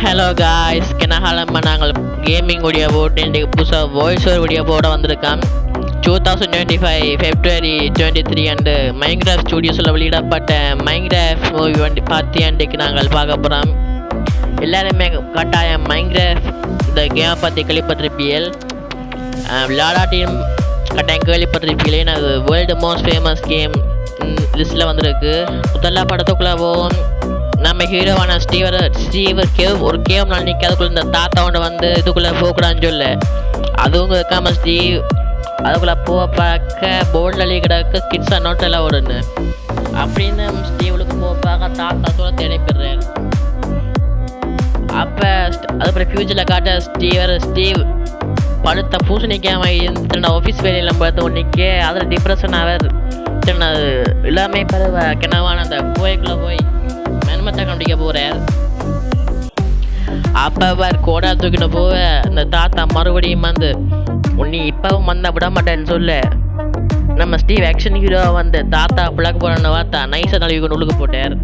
Hello guys, கனகாலமாக நாங்கள் gaming video போட்டு இன்றைக்கு புதுசாக வாய்ஸ் ஓவர் வீடியோ போட வந்திருக்கோம். 2025 February 23 அண்டு மைன்கிராஃப்ட் ஸ்டூடியோஸில் வெளியிடப்பட்ட மைன்கிராஃப்ட் மூவி பார்த்து இன்றைக்கு நாங்கள் பார்க்க போகிறோம். எல்லாருமே கட்டாயம் மைன்கிராஃப்ட் இந்த கேமை பற்றி கேள்விப்பட்டிருப்பீர்கள். விளையாடாட்டியும் கட்டாயம் கேள்விப்பட்டிருப்பீங்களே. அது வேர்ல்டு மோஸ்ட் ஃபேமஸ் கேம் லிஸ்ட்டில் வந்திருக்கு. முதல்ல படத்துக்குள்ளே போவோம். நம்ம ஹீரோவான ஸ்டீவர் கேவ் ஒரு கேவ் நாள் நிற்க அதுக்குள்ள இந்த தாத்தாவோட வந்து இதுக்குள்ளே போகக்கூடாதுன்னு சொல்ல அதுவும் இருக்காமல் ஸ்டீவ் அதுக்குள்ளே போக பார்க்க போர்டில் அழி கிடக்கு கிட்ஸாக நோட்டெல்லாம் ஓடுன்னு அப்படின்னு ஸ்டீவனுக்கு போக பார்க்க தாத்தாத்தோட தேடிப்படுறாரு. அப்போ அதுக்கப்புறம் ஃப்யூச்சரில் காட்ட ஸ்டீவ் படுத்த பூசணிக்காமல் தன்னோட ஆஃபீஸ் வேலையில் பார்த்து நிற்க அதில் டிப்ரெஷன் ஆவார். அது எல்லாமே பருவ கிணவான அந்த கோயிலுக்குள்ளே போய் மென்மத்தை கண்டிக்க போகிறார். அப்போ அவர் கோடா தூக்கிட்டு போக அந்த தாத்தா மறுபடியும் வந்து உன்னை இப்போவும் வந்தால் விட மாட்டேன்னு சொல்ல நம்ம ஸ்டீவ் ஆக்ஷன் ஹீரோ வந்து தாத்தா பிளக்க போகிறான்னு பார்த்தா நைஸாக நழுவி கொண்டு உள்ளுக்கு போட்டார்.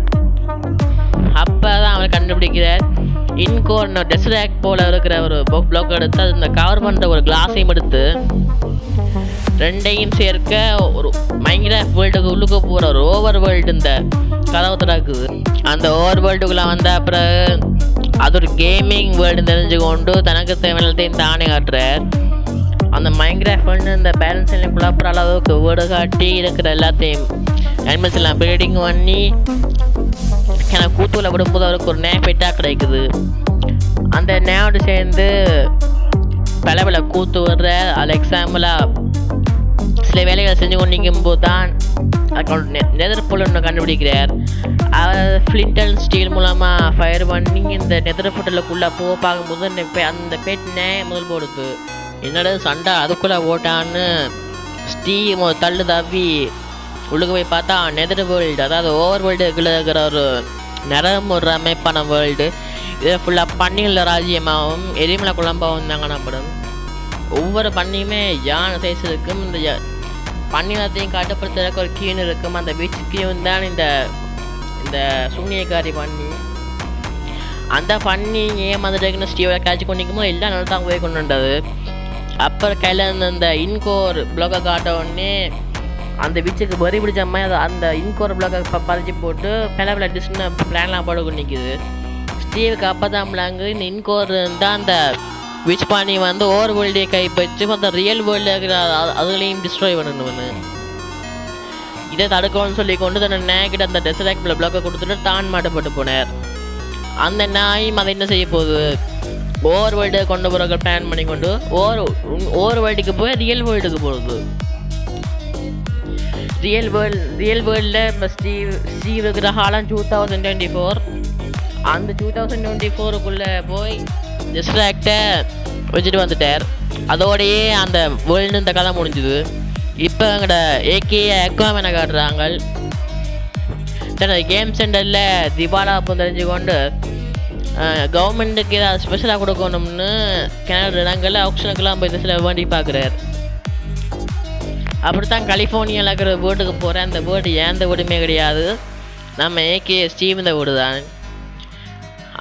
அப்போ தான் அவனை கண்டுபிடிக்கிறார். இன்கோர் டெஸ்ராக் போல் இருக்கிற ஒரு பிளாக் எடுத்து அது இந்த கவர் பண்ணுற ஒரு கிளாஸையும் எடுத்து ரெண்டையும் சேர்க்க ஒரு மைன்கிராஃப்ட் வேர்ல்டுக்கு உள்ளுக்கு போகிற ஒரு ஓவர் வேர்ல்டு இந்த கதவு திறக்குது. அந்த ஓவர் வேர்ல்டுக்குள்ளே வந்த அப்புறம் அது ஒரு கேமிங் வேர்ல்டு தெரிஞ்சுக்கொண்டு தனக்கு தேவையானதையும் தானே காட்டுறார். அந்த மைன்கிராஃப்ட் வேர்ல்டு இந்த பேலன்ஸ் எல்லாம் குழப்புற அளவுக்கு வீடு காட்டி இருக்கிற எல்லாத்தையும் அனிமல்ஸ் எல்லாம் ப்ரீடிங் பண்ணி எனக்கு கூத்தூரில் விடும்போது அவருக்கு ஒரு நேஃபைட்டாக கிடைக்குது. அந்த நேவோடு சேர்ந்து பல கூத்து வர்ற அது எக்ஸாம்பிளாக சில வேலைகளை செஞ்சு கொண்டிருக்கும் போது தான் நெதர் பொருள் ஒன்று கண்டுபிடிக்கிறார். அவர் ஃப்ளின்ட் அண்ட் ஸ்டீல் மூலமாக ஃபயர் பண்ணி இந்த நெதர் பொருளுக்குள்ளே போக பார்க்கும்போது அந்த பெட்னே முதல் போடுது. என்னோட சண்டை அதுக்குள்ளே ஓட்டான்னு ஸ்டீவ் தள்ளு தவி உள்ளுக்கு போய் பார்த்தா நெதர் வேர்ல்டு, அதாவது ஓவர் வேர்ல்டுக்குள்ளே இருக்கிற ஒரு நிறம் ஒரு அமைப்பான வேர்ல்டு. இதை ஃபுல்லாக பன்னிகளில் ராஜ்யமாகவும் எரிமலை குழம்பாகவும் தான் காணப்படும். ஒவ்வொரு பண்ணியுமே யானை சைஸ் இருக்கும். இந்த பன்னினத்தையும் கட்டுப்படுத்துறதுக்கு ஒரு கீன் இருக்கும். அந்த பீச் கீன் தான் இந்த சூனியக்காரி பண்ணி. அந்த பண்ணி ஏமாந்துட்டு ஸ்டீவை காய்ச்சி கொண்டிருக்குமோ எல்லாம் நல்லா தான் போய் கொண்டு வந்தது. அப்புறம் கையில் இருந்த இந்த இன்கோர் பிளாக்கை காட்ட உடனே அந்த பீச்சுக்கு வரி பிடிச்ச மாதிரி அந்த இன்கோர் பிளாக்கை பறிச்சு போட்டு பல டிஷ்னு பிளான்லாம் போட கொண்டிருக்குது. ஸ்டீவுக்கு அப்போ தான் பிளாங்கு இந்த இன்கோர் தான் அந்த விச் பண்ணி வந்து ஓவர் வேர்ல்டையை கைப்பற்றி அந்த ரியல் வேர்ல்டு இருக்கிற அதுகளையும் டிஸ்ட்ராய் பண்ணணும்னு இதை தடுக்கணும்னு சொல்லி கொண்டு தன்னை நேக்கிட்ட அந்த டெசராக் பிளாக்கை கொடுத்துட்டு தான் மாட்டப்பட்டு போனார். அந்த நாயும் அதை என்ன செய்ய போகுது, ஓவர் வேர்ல்டை கொண்டு போகிற பிளான் பண்ணி கொண்டு ஓவர் வேர்ல்டுக்கு போய் ரியல் வேர்ல்டுக்கு போகுது. ரியல் வேர்ல்டில் இப்போ ஸ்டீவ் இருக்கிற காலம் 2024. அந்த 2024க்குள்ளே போய் டிஸ்ட்ராக்டை வச்சுட்டு வந்துட்டார். அதோடையே அந்த வேர்ல்டு இந்த கதை முடிஞ்சுது. இப்போ எங்கள்ட அக்வாமேனை காட்டுறாங்க. கேம் சென்டரில் திவாலா தெரிஞ்சுக்கொண்டு கவர்மெண்ட்டுக்கு ஏதாவது ஸ்பெஷலாக கொடுக்கணும்னு கனடா இடங்களில் ஆப்ஷனுக்கெல்லாம் போய் சில வேண்டி பார்க்குறார். அப்படித்தான் கலிஃபோர்னியாவில் இருக்கிற வீட்டுக்கு போகிறேன். அந்த வீடு ஏந்த வீடுமே கிடையாது, நம்ம ஸ்டீவ் இந்த வீடு தான்.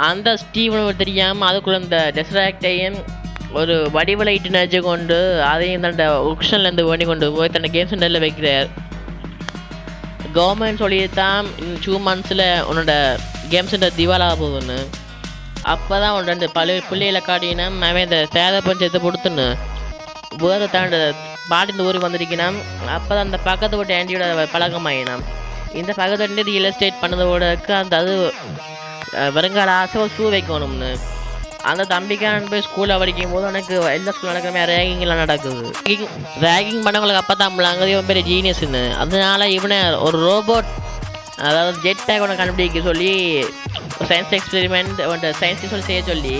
அந்த ஸ்டீவனு தெரியாமல் அதுக்குள்ளே இந்த டெஸ்ராக்டையும் ஒரு வடிவலைட்டு நினச்சி கொண்டு அதையும் தன்னோட ஆப்ஷன்லேருந்து வேண்டி கொண்டு போய் தன்னை கேம் சென்டரில் வைக்கிறார். கவர்மெண்ட் சொல்லித்தான் 2 months உன்னோட கேம் சென்டர் திவாலாக போகுதுன்னு. அப்போ தான் உன் 2 பிள்ளைகளை காட்டினா அவன் இந்த தேதை பஞ்சத்தை கொடுத்துன்னு வேறு தாண்ட பாட்டி இந்த ஊருக்கு வந்திருக்கணும். அப்போ தான் அந்த பக்கத்து வீட்டு ஆண்டியோட பழக்கமாயினான். இந்த பக்கத்து வண்டி ரியல் எஸ்டேட் பண்ணதோட அந்த அது வருங்கால ஆசை ஷூ வைக்கணும்னு அந்த தம்பிக்கான போய் ஸ்கூலில் படிக்கும் போது எனக்கு எல்லா ஸ்கூல் நடக்கிற ரேகிங்லாம் நடக்குது. ரேகிங் பண்ணவங்களுக்கு அப்போ தான் நம்மளாங்க இவன் பேர் ஜீனியஸ்ன்னு. அதனால இவனை ஒரு ரோபோட், அதாவது ஜெட் பேக் ஒன்று கண்டுபிடிக்க சொல்லி சயின்ஸ் எக்ஸ்பெரிமெண்ட் சயின்ஸ் சொல்லி செய்ய சொல்லி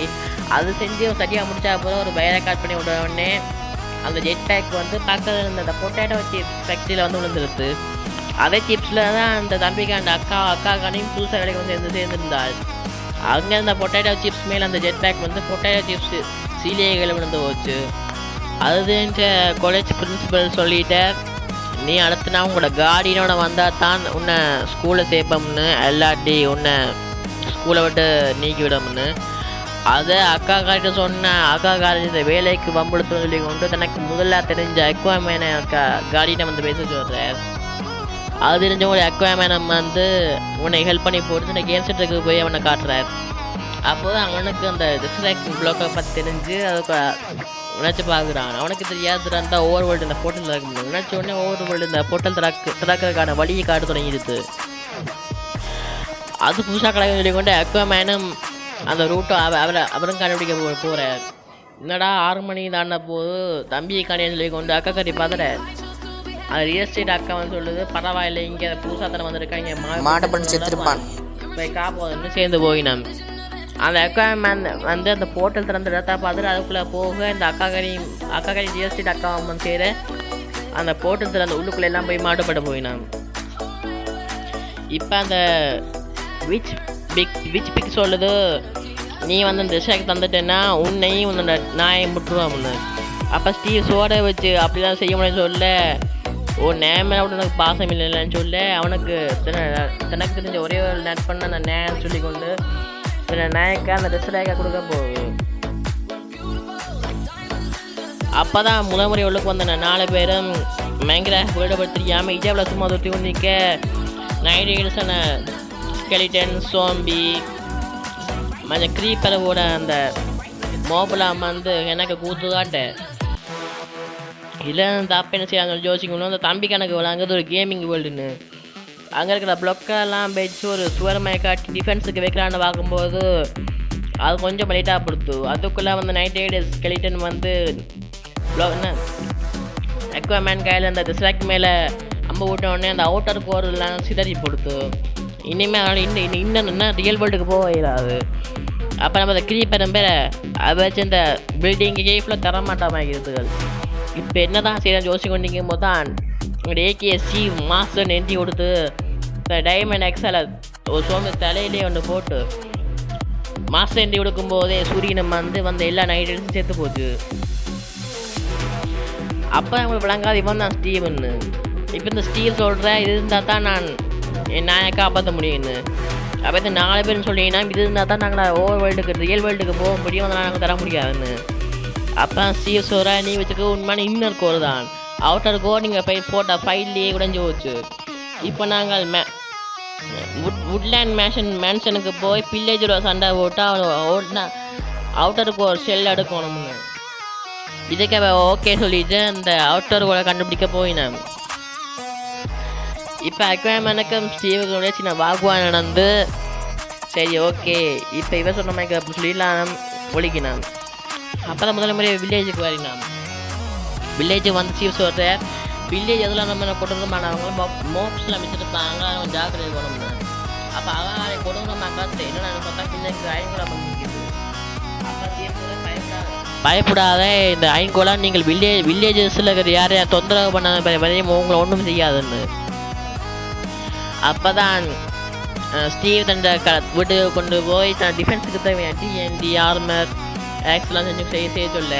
அது செஞ்சு சரியாக முடிச்சா போதும் ஒரு வயரை காட் பண்ணி விட உடனே அந்த ஜெட் பேக் வந்து பக்கத்தில் இருந்த அந்த பொட்டேட்டோ சிப்ஸ் ஃபேக்ட்ரியில் வந்து விழுந்துருது. அதே சிப்ஸில் தான் அந்த தம்பிக்கு அந்த அக்காக்கானையும் புதுசாக வேலைக்கு வந்து சேர்ந்துருந்தாள். அங்கே அந்த பொட்டேட்டோ சிப்ஸ் மேலே அந்த ஜெட் பேக் வந்து பொட்டேட்டோ சிப்ஸ் சீலியைகளை விழுந்து போச்சு. அதுன்ட்டு காலேஜ் பிரின்சிபல் சொல்லிட்டு நீ அடுத்த நாள் உங்களோட கார்டியனோட வந்தால் தான் உன்னை ஸ்கூலில் சேர்ப்போம்னு, எல்லாட்டி உன்னை ஸ்கூலை விட்டு நீக்கி விடோம்னு. அதை அக்கா கார்ட்ட சொன்ன அக்கா கார்டு இந்த வேலைக்கு வம்புடுத்துன்னு சொல்லி கொண்டு தனக்கு முதல்ல தெரிஞ்ச அக்வாமேனை கார்டினை வந்து பேச சொல்கிறார். அது தெரிஞ்சவங்க அக்வாமேனம் வந்து உன்னை ஹெல்ப் பண்ணி போட்டு இந்த கேம் சென்டருக்கு போய் அவனை காட்டுறார். அப்போது அவனுக்கு அந்த டிஸ்ட்ராக்டிங் பிளாக்கை பற்றி தெரிஞ்சு அதுக்கு நினச்சி பார்க்குறான். அவனுக்கு தெரியாது அந்த ஓவர் வேர்ல்டு இந்த போர்ட்டல் திறக்க முடியும். நினச்ச உடனே ஓவர் வேர்ல்டு இந்த போர்ட்டல் திறக்கிறதுக்கான வழியை காட்ட தொடங்கிடுது. அது புதுசாக கலக்க சொல்லி கொண்டு அக்வாமேனும் அந்த ரூட்டை அவரும் கண்டுபிடிக்க போகிறார். என்னடா 6 மணி தாண்ட போது தம்பியை காணின்னு சொல்லி கொண்டு அக்கா கட்டி பார்த்துற அது ரியல் எஸ்டேட் அக்கா வந்து சொல்லுது, பரவாயில்லை இங்கே புதுசாக தரம் வந்திருக்கா, இங்கே மாட்டப்பட்டு செத்துருப்பான் போய் காப்போதுன்னு சேர்ந்து போயினான். அந்த அக்வாமேன் வந்து அந்த போர்ட்டல் திறந்த இடத்த பார்த்துட்டு அதுக்குள்ளே போக இந்த அக்கா கறி ரியல் எஸ்டேட் அக்கா வந்து சேர அந்த போர்ட்டல் திறந்த உள்ளுக்குள்ளே எல்லாம் போய் மாட்டுப்பட்டு போயினான். இப்போ அந்த விச் பிக் சொல்லுது, நீ வந்து இந்த டிஸ்ட்ராக்ட் தந்துட்டேன்னா உன்னையும் உன்னோட நாயை முட்டுருவான் முன்னு. அப்போ ஸ்டீவ் சோடை வச்சு அப்படிலாம் செய்ய முடியும்னு சொல்ல, ஓ நேமே விட எனக்கு பாசம் இல்லைன்னு சொல்ல அவனுக்கு தனக்கு தெரிஞ்ச ஒரே ஒரு நட் பண்ண அந்த நேன்னு சொல்லி கொண்டு நாயக்கா அந்த டிஸ்ட்ராக்டை கொடுக்க போகுது. அப்போ தான் முறை உள்ளுக்கு வந்த 4 பேரும் பயங்கர விடப்படுத்தியாமல் இஜாவில் சும்மா தொட்டி கொண்டு நிற்க நைட் ரைடர்ஸான ஸ்கெலிட்டன் சோம்பி கொஞ்சம் க்ரீப்பரோட அந்த மோபலாம் வந்து எனக்கு கூத்து காட்டேன். இல்லை அந்த அப்போ என்ன செய்யாங்க யோசிக்கணும், அந்த தம்பி கணக்கு விளாங்குது ஒரு கேமிங் வேர்ல்டுன்னு அங்கே இருக்கிற ப்ளொக்கெல்லாம் வச்சு ஒரு சுவரமையை காட்டி டிஃபென்ஸுக்கு வைக்கிறான்னு பார்க்கும்போது அது கொஞ்சம் லைட்டாக படுத்து. அதுக்குள்ளே வந்து நைட் ரைடர்ஸ் ஸ்கெலிட்டன் வந்து என்ன அக்வாமேன் கையில் அந்த டிஸ்ட்ராக்ட் மேலே அம்பு விட்ட உடனே அந்த அவுட்டர் கோர்லாம் சிதறி கொடுத்து. இனிமேல் இன்னும் ரியல் வேர்ல்டுக்கு போக இயலாது. அப்போ நம்ம அந்த கிரீப்பர் பேரை அதை வச்சு இந்த பில்டிங் கேஃபில் தரமாட்டாமாகிறது. இப்போ என்ன தான் செய்யலாம் யோசிச்சு கொண்டிருக்கும் போது தான் எங்களுடைய ஏகேஎஸ்சி மாஸ்டர் நெஞ்சி கொடுத்து இந்த டைமண்ட் எக்ஸலை ஒரு சோம்பு தலையிலே ஒன்று போட்டு மாஸ்டர் நெஞ்சி கொடுக்கும்போதே சூரியனம் வந்து எல்லா நைட்ஸும் சேர்த்து போச்சு. அப்போ நம்மளுக்கு விளங்காது இவன் தான் ஸ்டீவன்னு. இப்போ இந்த ஸ்டீவ் சொல்கிறேன் இது இருந்தால் தான் நான் என் நாயை காப்பாற்ற முடியும்னு. அப்போ இந்த 4 பேர்னு சொல்லிங்கன்னா இது இருந்தால் தான் நாங்கள் ஓவர் வேர்ல்டுக்கு ரியல் வேர்ல்டுக்கு போக முடியும், அதனால் நாங்கள் தர முடியாதுன்னு. அப்போ ஸ்டீவ் சொல்கிறா நீ வச்சுக்க உண்மையான இன்னர் கோர் தான் அவுட்டர் கோர் நீங்கள் போய் போட்ட ஃபைல்லையே உடைஞ்சு போச்சு. இப்போ நாங்கள் வுட்லேண்ட் மேன்ஷனுக்கு போய் பில்லேஜோட சண்டை போட்டால் ஓட்டினா அவுட்டர் கோர் செல் எடுக்கணும்னு. இதுக்கு ஓகே சொல்லிட்டு அந்த அவுட்டர் கோரை கண்டுபிடிக்க போயினேன். இப்போ அக்வாமேனுக்கும் ஸ்டீவுடைய சின்ன வாக்குவான் நடந்து சரி ஓகே இப்போ இவன் சொன்ன மாதிரி அப்படி சொல்லிடலாம் ஒழிக்கினான். அப்போ தான் முதல்ல முறையை வில்லேஜுக்கு வரினான். வில்லேஜ் வந்து ஸ்டீவ் சொல்கிற வில்லேஜ் எதெல்லாம் நம்ம கொண்டு அவங்க மோப்ஸ்லாம் வச்சுருப்பாங்க, அவன் ஜாக்கிரதை கொண்டு. அப்போ அவன் கொடுங்க மக்கள் என்னென்ன பார்த்தா பிள்ளைக்கு ஐங்கோலா பண்ணிக்குது. பயப்படாத இந்த ஐங்கோலா நீங்கள் வில்லேஜஸில் இருக்கிற யாரையா தொந்தரவு பண்ண வரையும் உங்களை ஒன்றும் செய்யாதுன்னு. அப்போ தான் ஸ்டீவ் தன் வீட்டுக்கு கொண்டு போய் தன் டிஃபென்ஸுக்கு தேவையான டிஎன்டி ஆர்மர் ஆக்ஸ்லாம் செய்ய சொல்ல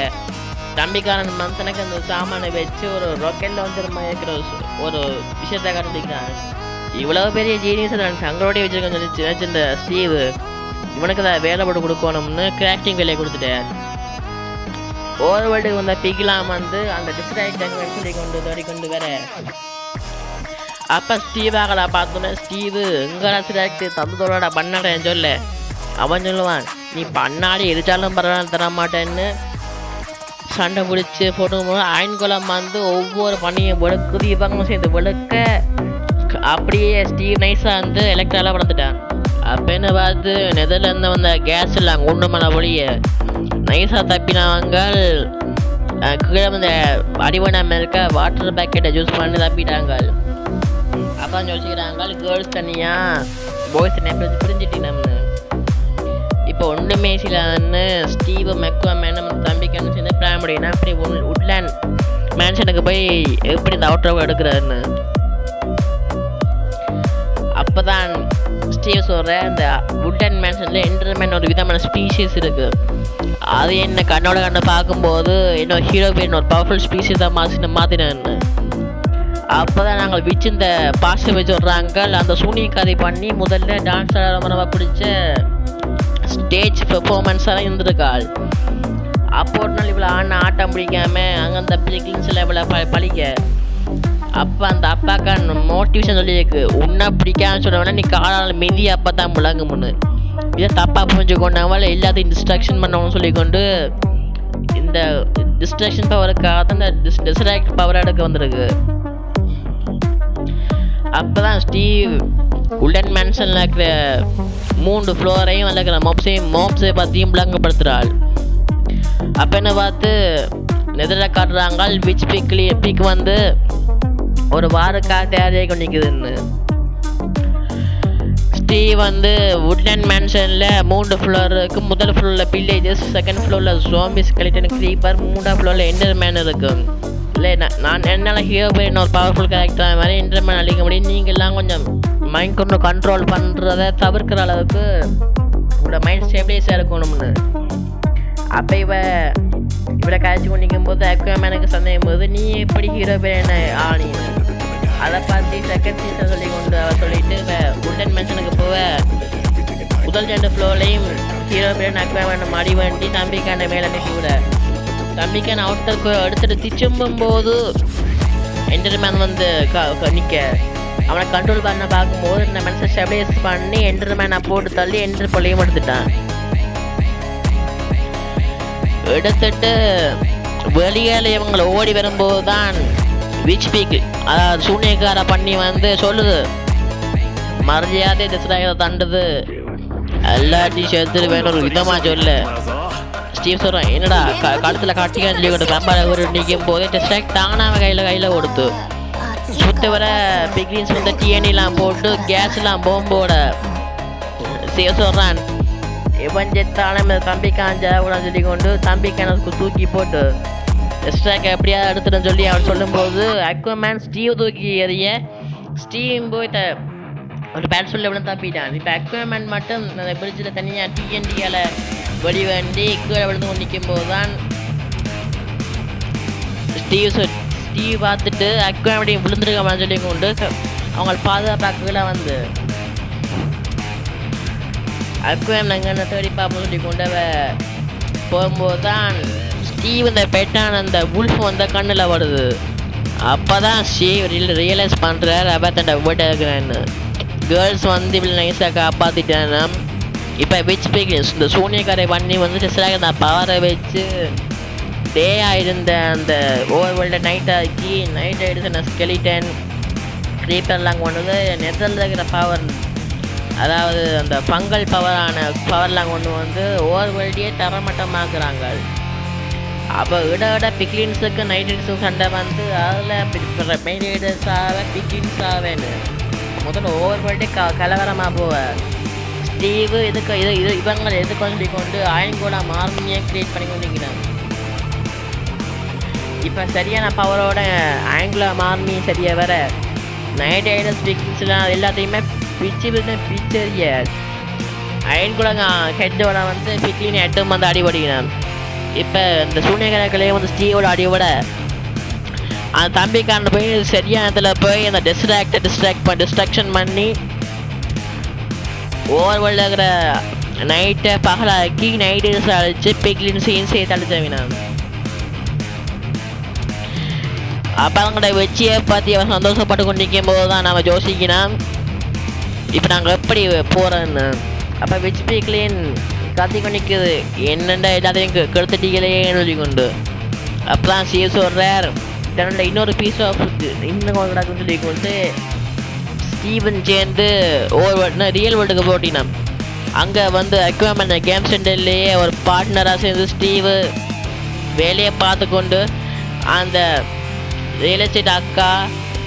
தம்பிக்காரன் மந்தனுக்கு அந்த சாமானை வச்சு ஒரு ராக்கெட்டில் வந்து இருக்கிற ஒரு விஷயத்தை கண்டுபிடிக்கிறான். இவ்வளோ பெரிய ஜீனியஸை நான் தங்களோடய வச்சுருக்கேன்னு சொல்லி இந்த ஸ்டீவ் இவனுக்கு தான் வேலை போட்டு கொடுக்கணும்னு கிராஃப்டிங் வேலையை கொடுத்துட்டார். ஓவர் வேர்ல்டுக்கு வந்த பிக்லாம் வந்து அந்த டிஸ்ட்ராக்ட் சொல்லி கொண்டு வேற. அப்போ ஸ்டீவாகடா பார்த்தோன்னே ஸ்டீவு எங்கடா டிஸ்ட்ராக்ட் தந்ததோட பண்ணாடேன்னு சொல்ல அவன் சொல்லுவான் நீ பண்ணாடி எரிச்சாலும் பரவாயில்ல தர மாட்டேன்னு சண்டை பிடிச்சி போட்டு ஐன்குளம் வந்து ஒவ்வொரு பண்ணியும் வெளுக்குது. இவங்க சேர்ந்து வெளுக்க அப்படியே ஸ்டீவ் நைஸாக வந்து எலக்ட்ராலாக வளர்த்துட்டான். அப்போ என்ன பார்த்து நெதர்லேருந்து வந்த கேஸ் எல்லாம் கொண்டு மலை ஒளிய நைஸாக தப்பினவங்க கீழே வந்து அடிவனாமல் இருக்க வாட்டர் பேக்கெட்டை ஜூஸ் பண்ணி தப்பிட்டாங்க. அப்போ யோசிக்கிறாங்க கேர்ள்ஸ் தனியாக பாய்ஸ் தனியாக பிரிஞ்சிட்டினம்னு. இப்போ ஒன்றுமே சிலன்னு ஸ்டீவ் மெக்வாமேன் நம்ம தம்பிக்கன்னு சேர்ந்து பிளான் பண்ணினா அப்படி வுட்லேண்ட் மேன்ஷனுக்கு போய் எப்படி இந்த அவுட்டர் எடுக்கிறாருன்னு. அப்போ தான் ஸ்டீவ் சொல்கிற இந்த வுட்லேண்ட் மேன்ஷனில் என்டர்மேன் ஒரு விதமான ஸ்பீஷீஸ் இருக்குது. அது என்ன கண்ணோட கண்ணை பார்க்கும்போது என்னோட ஹீரோ பேர் ஒரு பவர்ஃபுல் ஸ்பீஷீஸ் தான் மாற்றினேன்னு. அப்போ தான் நாங்கள் வச்சு இந்த பாஸ்டர் வச்சு விட்றாங்க அந்த சூனிய கதை பண்ணி முதல்ல டான்ஸ் ஆட பிடிச்ச ஸ்டேஜ் பெர்ஃபார்மன்ஸாக இருந்திருக்காள். அப்போ ஒரு நாள் இவ்வளோ ஆட்டம் பிடிக்காம அங்கே அந்த பிக்லின்ஸில் இவ்வளோ பழிக்க அப்போ அந்த அப்பாக்கா மோட்டிவேஷன் சொல்லியிருக்கு, உன்னை பிடிக்கான்னு சொன்னவொடனே நீ காலால் மிதி அப்போ தான் முழங்குமுன்னு. இதை தப்பாக புரிஞ்சு கொண்டவங்கள எல்லாத்தையும் டிஸ்ட்ராக்ஷன் பண்ணணும்னு சொல்லிக்கொண்டு இந்த டிஸ்ட்ராக்ஷன் பவருக்காக தான் இந்த டிஸ்ட்ராக்ட் பவர் எடுக்க வந்திருக்கு. அப்போ தான் ஸ்டீவ் உல்டன் மேன்ஷனில் இருக்கிற 3 ஃப்ளோரையும் இருக்கிற மோப்ஸை பற்றியும் விளங்கப்படுத்துகிறாள். அப்போ என்ன பார்த்து நெதில் காட்டுறாங்க விச் பிக் வந்து ஒரு வாரக்காக தயாரியாக கொண்டிருக்குதுன்னு. ஸ்டீவ் வந்து உட்லண்ட் மேன்ஷனில் 3 ஃப்ளோருக்கு முதல் ஃப்ளோரில் வில்லேஜஸ், செகண்ட் ஃப்ளோரில் ஜோம்பிஸ் ஸ்கெலிட்டன் க்ரீப்பர், 3ஆம் ஃப்ளோரில் என்டர்மேன் இருக்கும். இல்லை நான் என்னால் ஹீரோ போய் இன்னொரு பவர்ஃபுல் கேரக்டர் மாதிரி என்டர்மேன் அழிக்க முடியும். நீங்கள்லாம் கொஞ்சம் மைண்ட் கொண்டு கண்ட்ரோல் பண்ணுறத தவிர்க்கிற அளவுக்கு உங்களோட மைண்ட் ஸ்டேபிளைஸாக இருக்கணும்னு. அப்போ இவரை காய்ச்சி கொண்டிருக்கும் போது அக்வாமேனுக்கு சந்தேகம் போது நீ எப்படி ஹீரோ பேர் என்ன ஆனின்னு அதை பார்த்து செகண்ட் சீசன் சொல்லி கொண்டு அவர் சொல்லிட்டு உல்டன் மேன்ஷனுக்கு போக முதல் 2 ஃப்ளோர்லையும் ஹீரோ பேர் அக்வாமேன் மாடி வேண்டி தம்பிக்கான மேலே நிற்க தம்பிக்கான அவுட்டருக்கு எடுத்துட்டு திரும்பும் போது என்டர்மேன் வந்து நிற்க அவனை கண்ட்ரோல் பண்ண பார்க்கும்போது இந்த மனுஷன் ஸ்டெபிலைஸ் பண்ணி என்டர்மேனை போட்டு தள்ளி என்டர் பொழியும் எடுத்துட்டு வெளியில் இவங்களை ஓடி வரும்போது தான் விச் பீக் அதாவது சூனியக்கார பண்ணி வந்து சொல்லுது, மரியாதை டிஸ்ட்ராக்டரை தண்டுது எல்லாத்தையும் சேர்த்துட்டு வேணும் ஒரு விதமாக சொல்லு. ஸ்டீவ் சொல்கிறான், என்னடா கழுத்தில் காட்டிக்கான்னு சொல்லி கொண்டு கம்பால ஒரு நிற்கும் போதே டிஸ்ட்ராக்ட் தானாக கையில் கொடுத்து சுத்த வர பிக்ரீன்ஸ் வந்து டிஎன்இலாம் போட்டு கேஸ்லாம் போம்போட ஸ்டீவ் சொல்கிறான், இவன் செத்தாலும் தம்பி காஞ்சா கூட சொல்லி கொண்டு தம்பி கிணத்துக்கு தூக்கி போட்டு எக்ஸ்ட்ராக்கு எப்படியா எடுத்துட்டேன்னு சொல்லி அவன் சொல்லும்போது அக்வாமேன் ஸ்டீவ் தூக்கி எறிய ஸ்டீவ் போய் ஒரு பேட் சொல்லி எவ்வளோ தப்பிட்டான். இப்போ அக்வாமேன் மட்டும் அந்த பிரிட்ஜில் தனியாக டிஎன்டியால் வெளிவண்டி கீழே விழுந்து கொண்டு நிற்கும் போது தான் ஸ்டீவ் பார்த்துட்டு அக்வாமேன் விழுந்துருக்காமன்னு சொல்லி கொண்டு அவங்களை பாதுகாப்பாக்குள்ள வந்து அக்வாமேன் அங்கே தேடி பார்ப்போம் சொல்லி கொண்டு போகும்போது தான் ஸ்டீவ் இந்த பெட்டான அந்த உல்ஃப் வந்து கண்ணில் வருது. அப்போ தான் ஸ்டீவ் ரியலைஸ் பண்ணுறாரு அப்போ தண்டை வீட்டை இருக்கிறேன்னு. கேர்ள்ஸ் வந்து இவ்வளோ நைஸாக காப்பாற்றிட்டேன்னா இப்போ விச் பிக்ஸ் இந்த சூனியக்காரை பண்ணி வந்து டெஸ்டாக அந்த பவரை வச்சு டே ஆகிருந்த அந்த ஓவர் வேர்ல்டை நைட் ஆகிடுச்சு அந்த ஸ்கெலிட்டன் க்ரீப்பர்லாம் கொண்டு வந்து நெதரில் இருக்கிற பவர் அதாவது அந்த ஃபங்கல் பவர்லாம் கொண்டு வந்து ஓவர் வேர்ல்டையே தரமட்டமாக்குறாங்க. அப்போ இட பிக்லின்ஸுக்கு நைட்ரேட்ஸுக்கு சண்டை வந்து அதில் மெயின் ரைடர்ஸாக பிக்லின்ஸாகவேன்னு முதல்ல ஓவர் வேர்ல்டே கலவரமாக போவார். ஸ்டீவு இவங்களை எதுக்கு சொல்லி கொண்டு ஆயங்கூட மார்மியை க்ரியேட் பண்ணி கொண்டிருக்கிறாங்க. இப்போ சரியான பவரோட ஆங்குலா மார்மி சரியாக வர நைட் ரைடர்ஸ் பிக்லின்ஸ்லாம் எல்லாத்தையுமே பிச்சரிய அயன்குலங்க ஹெட்டோட வந்து பிக்லின் ஹெட்டும் வந்து அடிபடுகிறான். இப்போ இந்த சூனியக்காரர்களே வந்து ஸ்டீவோட அடியோட அந்த தம்பிக்காரன் போய் சரியான இடத்துல போய் அந்த டிஸ்ட்ராக்ஷன் பண்ணி ஓவர் வேர்ல்டில் இருக்கிற நைட்டை பகலாக்கி நைட் அழிச்சு பிக்லின்ஸையும் சேர்த்து அழிச்சவினான். அப்போ அவங்களோட வெற்றியை பற்றி அவன் சந்தோஷப்பட்டு கொண்டிருக்கும் போது தான் நம்ம யோசிக்கணும் இப்போ நாங்கள் எப்படி போகிறோன்னு. அப்போ விச் பிக்லின் கத்தி கொண்டிருக்குது என்னென்ன எல்லாத்தையும் கெடுத்துட்டீங்களேன்னு சொல்லி கொண்டு அப்போ தான் சீ சொல்கிறார் தன்னோட இன்னொரு பீஸ் ஆஃப் இன்னும் கிடக்குன்னு சொல்லி கொண்டு ஸ்டீவன் சேர்ந்து ரியல் வேர்ல்டுக்கு போட்டினான். அங்கே வந்து அக்வாமேன் கேம் சென்டர்லேயே ஒரு பார்ட்னராக சேர்ந்து ஸ்டீவு வேலையை பார்த்து கொண்டு அந்த ரியல் எஸ்டேட் அக்கா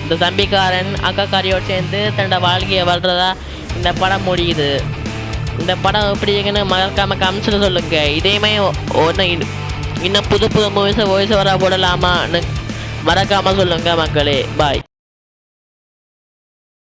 இந்த தம்பிக்காரன் அக்காக்காரியோடு சேர்ந்து தன்னோட வாழ்க்கையை வாழ்கிறதா இந்த படம் முடியுது. இந்த படம் எப்படி இருக்குன்னு மறக்காமல் கமெண்ட்ஸில் சொல்லுங்கள். இதேமே ஒன்று இன்னும் புது மூவிஸை வாய்ஸ் ஓவராக போடலாமான்னு மறக்காமல் சொல்லுங்கள் மக்களே. பாய்.